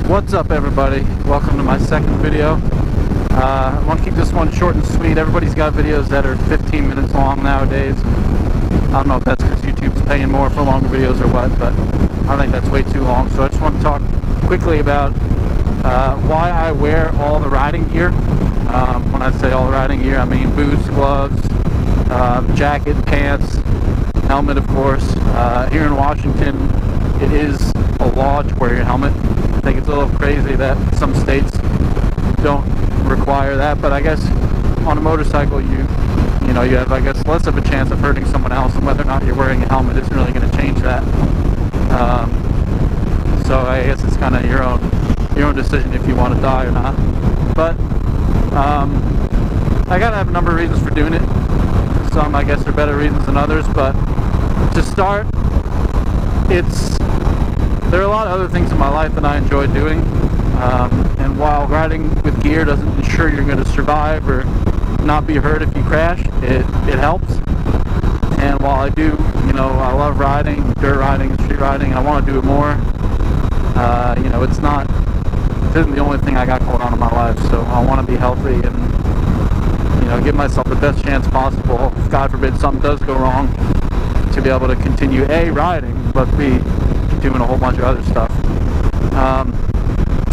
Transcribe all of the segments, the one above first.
What's up, everybody? Welcome to my second video. I want to keep this one short and sweet. Everybody's got videos that are 15 minutes long nowadays. I don't know if that's because YouTube's paying more for longer videos or what, but I think that's way too long. So I just want to talk quickly about why I wear all the riding gear. When I say all the riding gear, I mean boots, gloves, jacket, pants, helmet, of course. Here in Washington, it is a law to wear your helmet. I think it's a little crazy that some states don't require that, but I guess on a motorcycle you have, I guess, less of a chance of hurting someone else, and whether or not you're wearing a helmet isn't really going to change that. So I guess it's kind of your own decision if you want to die or not. But I gotta have a number of reasons for doing it. Some, I guess, are better reasons than others, but to start, there are a lot of other things in my life that I enjoy doing, and while riding with gear doesn't ensure you're going to survive or not be hurt if you crash, it helps. And while I do, I love riding, dirt riding, street riding, and I want to do it more, it isn't the only thing I got going on in my life, so I want to be healthy and, give myself the best chance possible, if God forbid something does go wrong, to be able to continue A, riding, but B, doing a whole bunch of other stuff.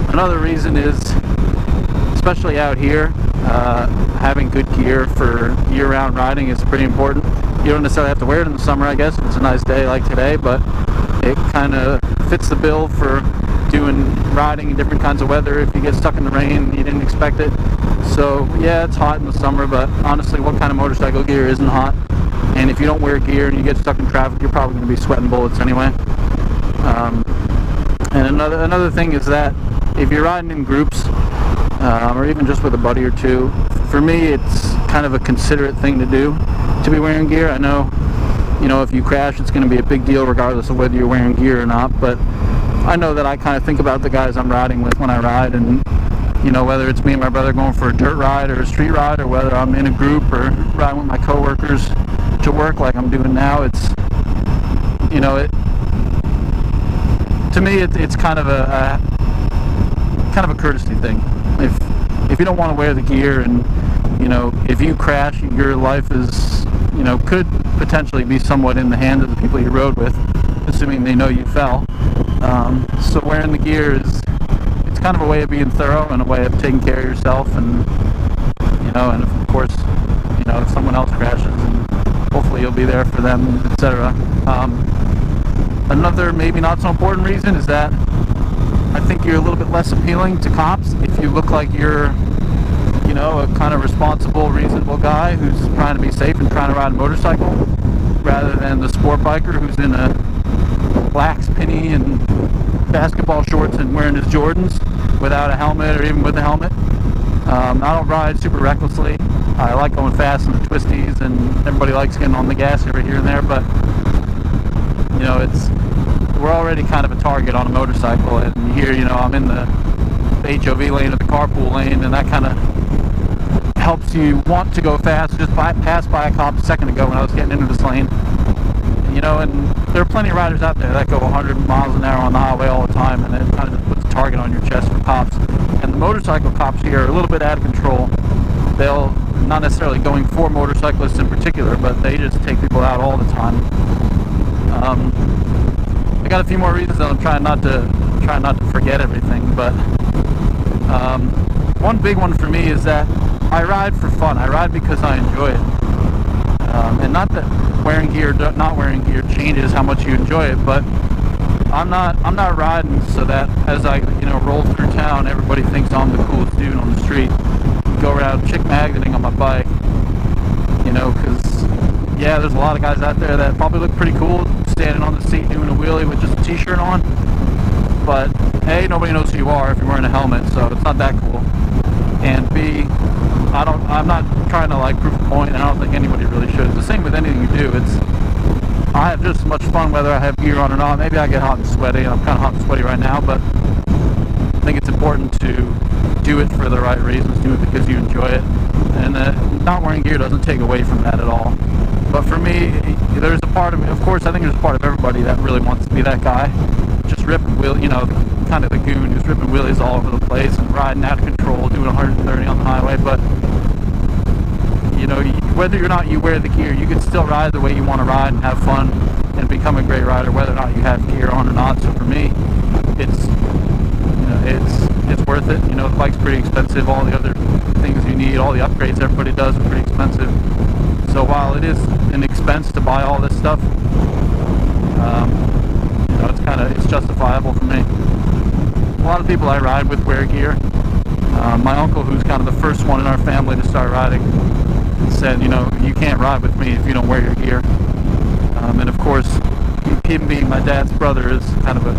Another reason is, especially out here, having good gear for year-round riding is pretty important. You don't necessarily have to wear it in the summer, I guess, if it's a nice day like today, but it kind of fits the bill for doing riding in different kinds of weather. If you get stuck in the rain and you didn't expect it. So yeah, it's hot in the summer, but honestly, what kind of motorcycle gear isn't hot? And if you don't wear gear and you get stuck in traffic, you're probably going to be sweating bullets anyway. And another thing is that if you're riding in groups, or even just with a buddy or two, for me it's kind of a considerate thing to do, to be wearing gear. I know, if you crash, it's going to be a big deal regardless of whether you're wearing gear or not, but I know that I kind of think about the guys I'm riding with when I ride, and whether it's me and my brother going for a dirt ride or a street ride, or whether I'm in a group or riding with my coworkers to work like I'm doing now, to me it's kind of a courtesy thing. If you don't want to wear the gear, and if you crash, your life is could potentially be somewhat in the hands of the people you rode with, assuming they know you fell. So wearing the gear it's kind of a way of being thorough and a way of taking care of yourself, and and of course, if someone else crashes, and hopefully you'll be there for them, etc. Another maybe not so important reason is that I think you're a little bit less appealing to cops if you look like you're a kind of responsible, reasonable guy who's trying to be safe and trying to ride a motorcycle, rather than the sport biker who's in a black penny and basketball shorts and wearing his Jordans without a helmet, or even with a helmet. I don't ride super recklessly. I like going fast in the twisties, and everybody likes getting on the gas every here and there, but we're already kind of a target on a motorcycle, and here, I'm in the HOV lane or the carpool lane, and that kind of helps you want to go fast. Just passed by a cop a second ago when I was getting into this lane, and there are plenty of riders out there that go 100 miles an hour on the highway all the time, and it kind of just puts a target on your chest for cops. And the motorcycle cops here are a little bit out of control. They'll not necessarily going for motorcyclists in particular, but they just take people out all the time. I got a few more reasons that I'm trying not to forget everything, but one big one for me is that I ride for fun. I ride because I enjoy it, and not that wearing gear, not wearing gear changes how much you enjoy it, but I'm not riding so that as I roll through town, everybody thinks I'm the coolest dude on the street. Go around chick magneting on my bike, because yeah, there's a lot of guys out there that probably look pretty cool standing on the seat doing a wheelie with just a t-shirt on, but A, nobody knows who you are if you're wearing a helmet, so it's not that cool, and B, I'm not trying to prove a point, and I don't think anybody really should. It's the same with anything you do. I have just as much fun whether I have gear on or not. Maybe I get hot and sweaty, and I'm kind of hot and sweaty right now, but I think it's important to do it for the right reasons, do it because you enjoy it, and not wearing gear doesn't take away from that at all. But for me, there's a part of me, of course, I think there's a part of everybody that really wants to be that guy, just rip and wheel, kind kind of the goon who's ripping wheelies all over the place and riding out of control, doing 130 on the highway. But you know, whether or not you wear the gear, you can still ride the way you want to ride and have fun and become a great rider, whether or not you have gear on or not. So for me, it's, you know, it's worth it. You know, the bike's pretty expensive. All the other things you need, all the upgrades everybody does are pretty expensive. So while it is an expense to buy all this stuff, you know, it's justifiable for me. A lot of people I ride with wear gear. My uncle, who's kind of the first one in our family to start riding, said, you know, you can't ride with me if you don't wear your gear. And of course, him being my dad's brother is kind of a,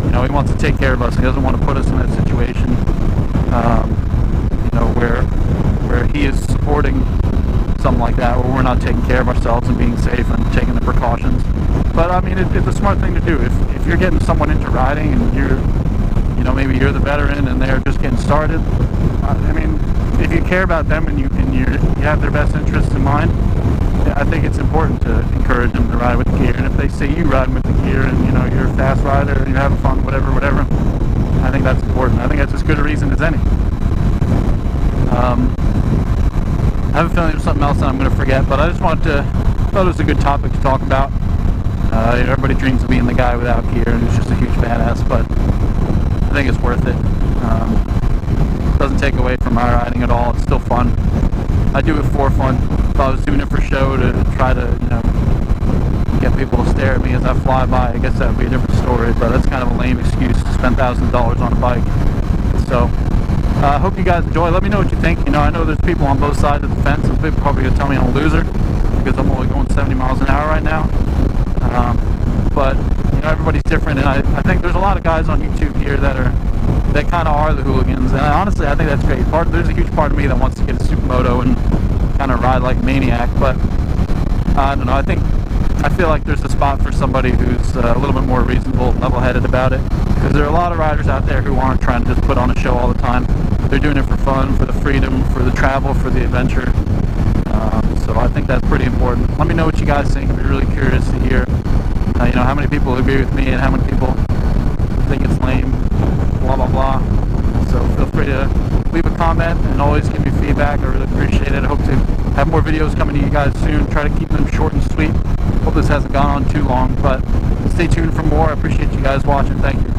you know, he wants to take care of us. He doesn't want to put us in that situation, you know, where he is supporting something like that, where we're not taking care of ourselves and being safe and taking the precautions. But I mean, it's a smart thing to do. If you're getting someone into riding and you're, you know, maybe you're the veteran and they're just getting started, I mean, if you care about them and you have their best interests in mind, I think it's important to encourage them to ride with the gear. And if they see you riding with the gear and, you know, you're a fast rider and you're having fun, whatever, I think that's important. I think that's as good a reason as any. I have a feeling there's something else that I'm going to forget, but I just thought it was a good topic to talk about. Everybody dreams of being the guy without gear and who's just a huge badass, but I think it's worth it. Doesn't take away from my riding at all. It's still fun. I do it for fun. If I was doing it for show to try to, you know, get people to stare at me as I fly by, I guess that would be a different story, but that's kind of a lame excuse to spend thousands of dollars on a bike. So I hope you guys enjoy. Let me know what you think. You know, I know there's people on both sides of the fence. Some people probably going to tell me I'm a loser because I'm only going 70 miles an hour right now. But you know, everybody's different, and I think there's a lot of guys on YouTube here that kind of are the hooligans, and honestly I think that's great. There's a huge part of me that wants to get a supermoto and kind of ride like a maniac, but I don't know, I feel like there's a spot for somebody who's a little bit more reasonable, level-headed about it, because there are a lot of riders out there who aren't trying to just put on a show all the time. They're doing it for fun, for the freedom, for the travel, for the adventure. So I think that's pretty important. Let me know what you guys think. I'd be really curious to hear, you know, how many people agree with me and how many people think it's lame, blah blah blah. So feel free to leave a comment and always give me feedback. I really appreciate it. I hope to have more videos coming to you guys soon. Try to keep them short and sweet. Hope this hasn't gone on too long, but stay tuned for more. I appreciate you guys watching. Thank you.